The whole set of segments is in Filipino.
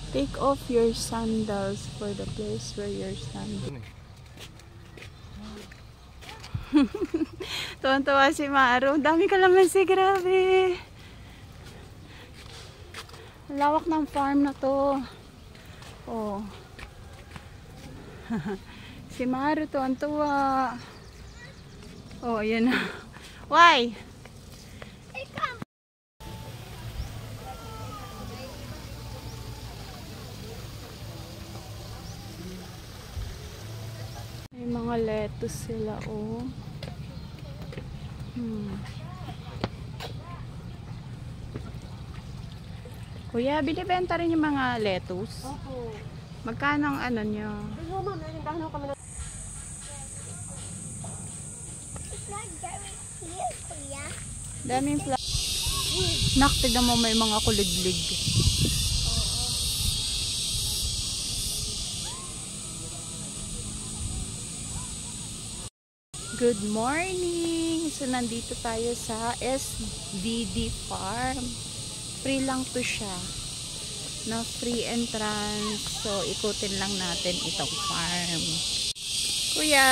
Take off your sandals for the place where you're standing. Tuwan-tuwa si Maru. Dami kalamansi, grabe. Lawak ng farm na to. Oh. Si Maru tuwan-tuwa. Oh, ayan na. Why? May mga lettuce sila, oh. Kuya, binibenta rin yung mga lettuce? Opo. Magkano ang ano nyo? Pero ma'am, nalindahan ako kami na. Daming flower. Nak, tignan mo may mga kuliglig. Good morning! So, nandito tayo sa SVD Farm. Free lang to siya. No, free entrance. So, ikutin lang natin itong farm. Kuya!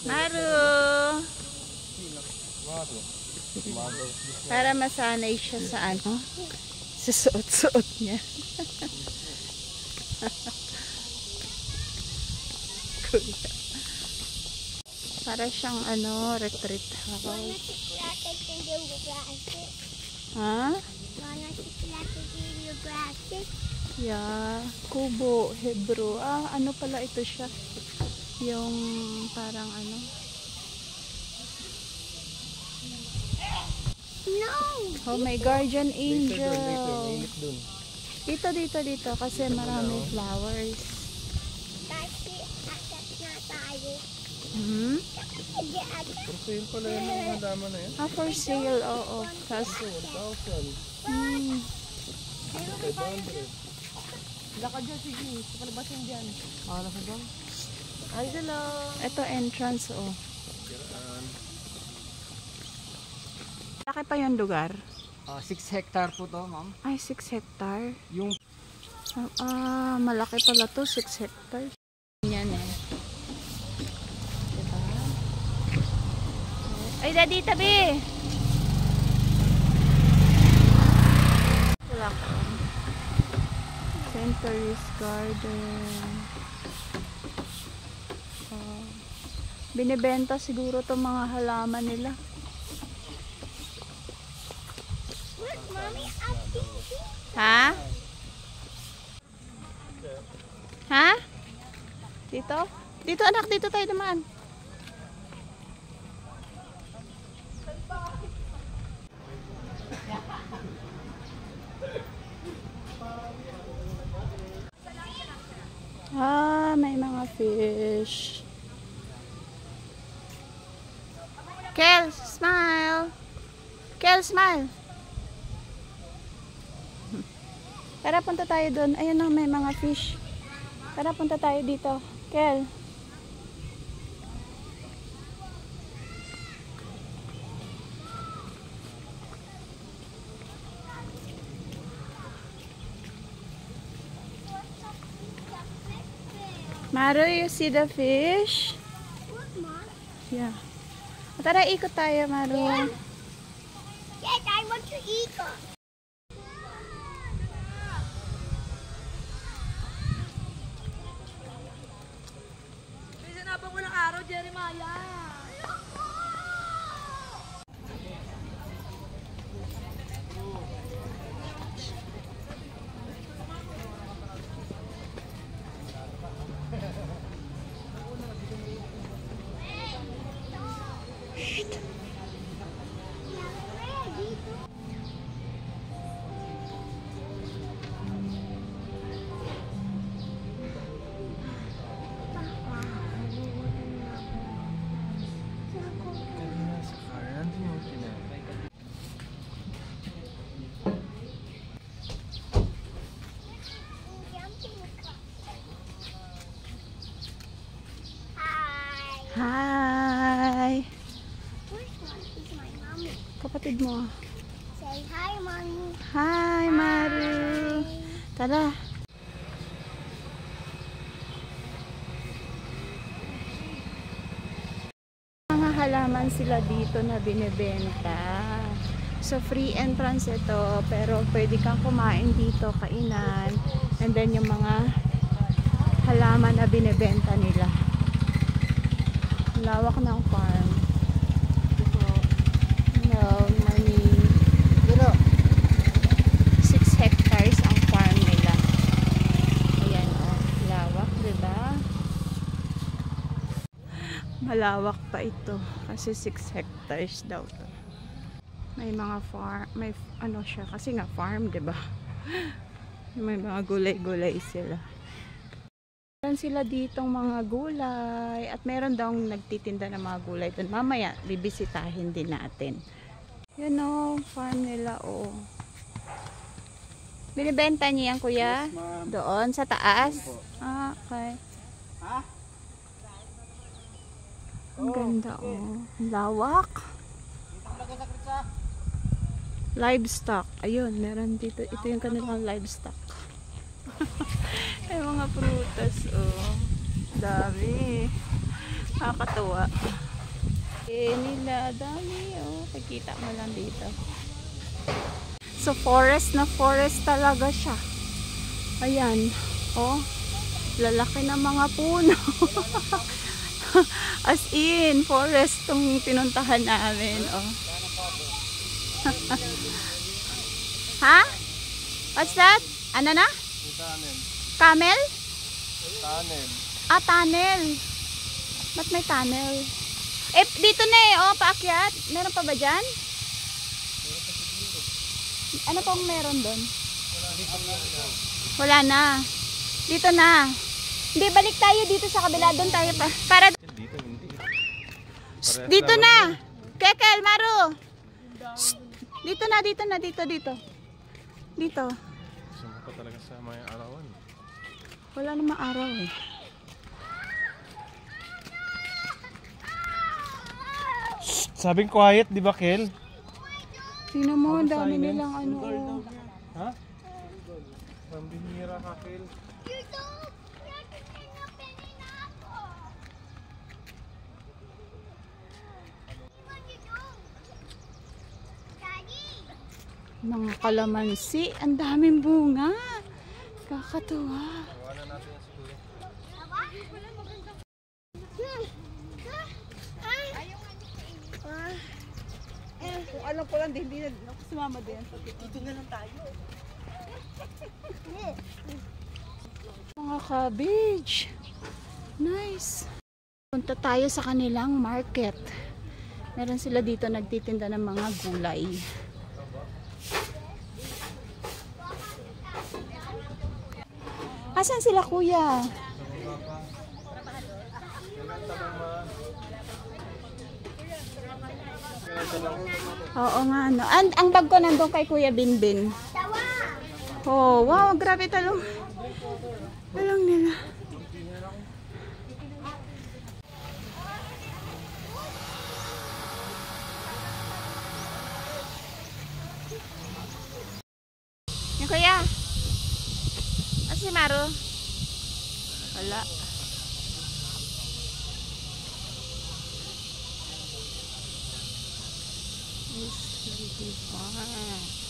Maru! Para masanay siya sa ano? Sa suot-suot niya. Kuya. Para siyang ano, retreat house. Ha? Yeah. Kubo, Hebrew. Ah, ano pala ito siya? Yung parang ano? No! Oh, my guardian angel. Dito. Kasi marami flowers. Hmm? For sale pala yung mga dama na yan. Ah, for sale, oo. Kaso, 1,000. 500. Laka dyan, sige. Sa palabasin dyan. Akala ko dyan. Ay, dala. ito entrance, oh. Laki pa yung lugar. 6 hectare po to, ma'am. Ay, 6 hectare. Yung Malaki pala to, 6 hectares. Yan eh. Diba? Ay, daddy, tabi! Wala ko. Centuries Garden. Binibenta siguro itong mga halaman nila. Ha? Ha? Dito? Dito anak, dito tayo naman. Ah, may mga fish. Kel, smile. Kel, smile. Tara, punta tayo doon. Ayun na, may mga fish. Tara, punta tayo dito. Kel. Maru, you see the fish? Yeah. Tara, ikot tayo, Maru. Yes, I want to eat it. Sinabang mo ng araw, Jeremiah. Hi! Where's my mommy? Kapatid mo. Hi, Maru. Tara. Mga halaman sila dito na binibenta. So, free entrance ito. Pero pwede kang kumain dito, kainan. And then yung mga halaman na binibenta nila. Lawak ng farm. No, money. 6 hectares ang farm nila. Ayan, oh. Lawak, diba? Malawak pa ito. Kasi 6 hectares daw to. May mga farm, may ano siya. Kasi nga farm, diba? May mga gulay-gulay sila. Meron sila ditong mga gulay. At meron daw nagtitinda ng mga gulay doon. Mamaya, bibisitahin din natin. Yun o, farm nila o. Binibenta niyo yan, kuya? Doon, sa taas? Ah, okay. Ang ganda o. Ang lawak. Livestock. Ayun, meron dito. Ito yung kanilang livestock. Ay, mga prutas o. Dami. Nakakatuwa. Nila, dami oh. Pagkita mo lang dito. So forest na forest talaga siya. Ayan, oh. Lalaki ng mga puno. As in, forest tong pinuntahan namin, oh. Ha? What's that? Ano na? Tunnel. Camel? Tunnel. Ah, tunnel. Ba't may tunnel? Eh, dito na eh, oh, paakyat. Meron pa ba dyan? Ano pong meron doon? Wala na. Dito na. Hindi, balik tayo dito sa kabila. Doon tayo pa. Para Dito, hindi. dito na. Kekel, Maru. Shh. Dito na, dito na, dito. Dito. Sumpa pa talaga sa may arawan. Wala namang araw eh. Sabing quiet, di ba, Kel? Tingnan mo, ang dami nilang ano. Oh. Ha? Pambihira ka, Kel. Mga kalamansi, ang daming bunga. Kakatuwa. Kung alam ko lang, hindi na sumama din. Dito na lang tayo. Mga cabbage. Nice. Punta tayo sa kanilang market. Meron sila dito nagtitinda ng mga gulay. Asan sila, kuya? Oo nga, no. Ang bag ko nandun kay Kuya Binbin. Oh, wow, grabe talong. Talong nila. Yung kuya. Si Maru? Wala. Yes, farm.